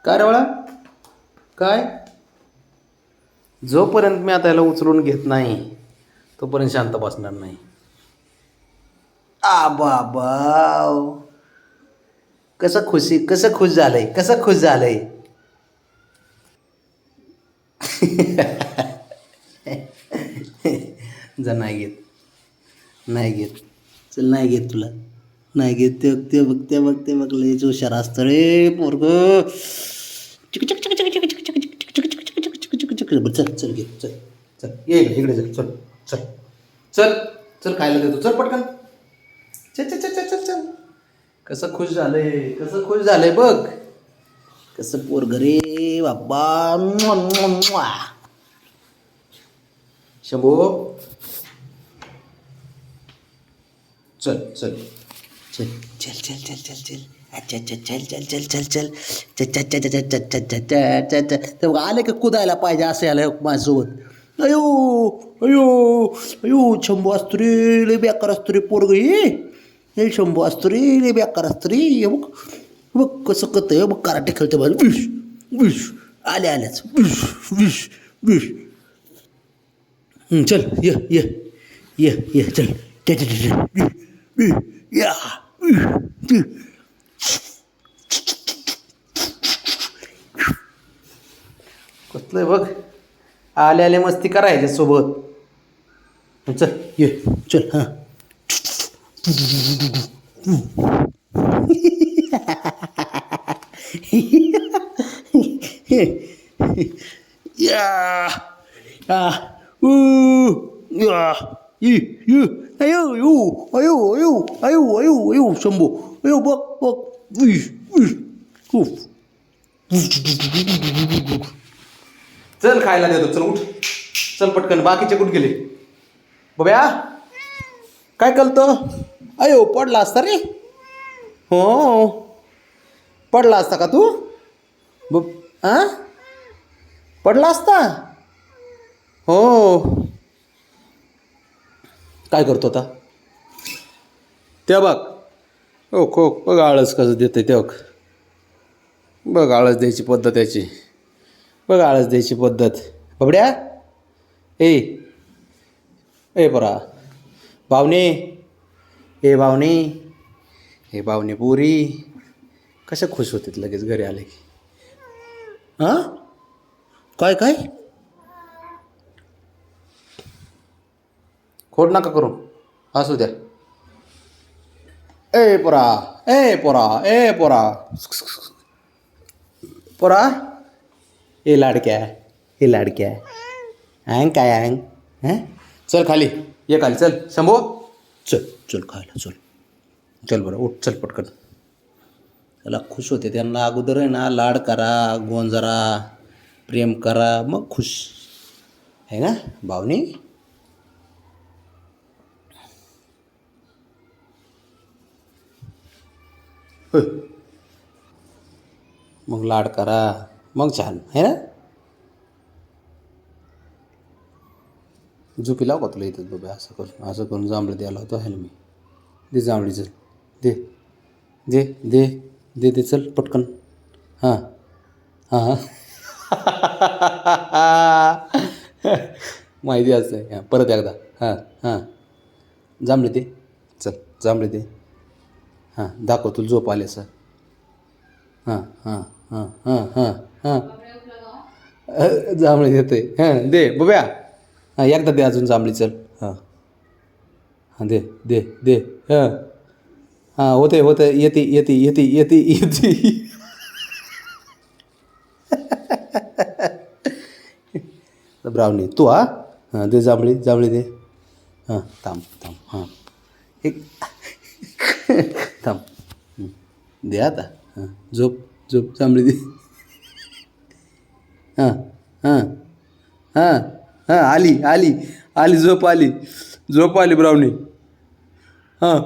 काय रे बाळा? काय? जोपर्यंत मी आता याला उचलून घेत नाही तोपर्यंत शांत बसणार नाही. आ बाबा, कसं खुश झालंय, कसं खुश झालंय. जा, नाही घेत, नाही घेत, चल, नाही घेत तुला, नाही घेत. ते बघ, ते बघ, ते बघ, लयच हुशार असतं रे पोरग. चिक चिक चिक चिक चिक चिक चिक चिक चिक चिक चिक चिक चिक चिक चिक. चल चल घे, चल चल, ये इकडे, चल चल चल चल चल, खायला देतो, चल पटकन, चल चल चल चल चल चल. कसं खुश झालंय, कसं खुश झालंय बघ, कसं पोरग रे बाबा. शंभू, चल चल चल चल चल चल चल चल, अच्छा अच्छा, चल चल चल चल चल चल चल चल चल चल चल चल चल. ते आले का कुदायला पाहिजे असं याला माझ्यासोबत. अयो अयो अयो, शंभू असतो रे, लय बेकार असतो रे पोरग हे शंभू असतो रे, लय बेकार असतो रे. हे बघ बघ कसं करतंय बघ, कराटे खेळतं बघ. विश विश, आले आल्याच, विश विश विश. चल, ये ये ये ये, चल चल चल चल, या. कसलं बघ, आले आले मस्ती करायच्या सोबत. चल ये, चल. हां, या या, अयो अयो अयो अयो अयो अयो अयो, शंभू, अयो बघ बघ, विश विश. चल खायला देतो, चल उठ, चल पटकन. बाकीचे कुठे गेले बब्या? काय कलतो? अयो, पडला असता रे. हो, पडला असता का तू? पडला असता. हो, काय करतो आता? ते बघ, हो खो, बघ आळस कसं देते ते बघ, बघ आळस द्यायची पद्धत याची, बघ आळस द्यायची पद्धत. बबड्या, ए पोरा, भावने, ए भावने, हे भावने पुरी कशा खुश होतात लगेच घरी आले की. हां, काय काय? खोड नका करू, असू द्या. ए पोरा, ए पोरा, ए पोरा, पोरा, ए लाडक्या, ए लाडक्या, अँग काय अँग, हां. चल खाली ये, खाली चल शंभू, चल चल खायला चल, चल बरं उठ, चल पटकन. त्याला खुश होते त्यांना अगोदर आहे ना, लाड करा, गोंजरा, प्रेम करा, मग खुश आहे ना भावनी. मग लाड करा, मग छान आहे ना. झोपी लाव का तुला इथं बाबा? असं करून जांभळं द्यायला होतं ह्याला मी. दे जांभळी, चल दे दे दे दे दे, चल पटकन. हां हां. माहिती असं आहे. हां, परत एकदा. हां हां, जांभळी दे, चल जांभळी दे. हां, दाखव तुला झोप आले सर. हां हां हां हां हां हां, जांभळी देते. हां दे बघूया. हां, एकदा दे अजून जांभळी, चल. हां हां, दे दे दे. हां हां, होते होते, येते येते येते येते येते. ब्राउनी तू, हां दे जांभळी, जांभळी दे. हां, थांब थांब, हां एक थांब, दे आता. हां, झोप झोप, जांभळी दे. हां हां हां हां, आली आली आली, झोप आली, झोप आली ब्राउनी. हां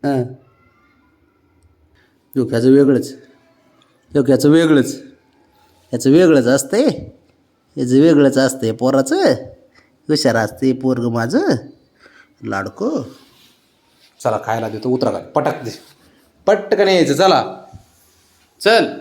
हां, ह्याचं वेगळंच, ह्याचं वेगळंच, ह्याचं वेगळंच असतंय, ह्याचं वेगळंच असतंय. पोराचं हुशार असते पोरग माझं लाडको. चला खायला देतो उतरा काय पटक दे पटकन यायचं चला चल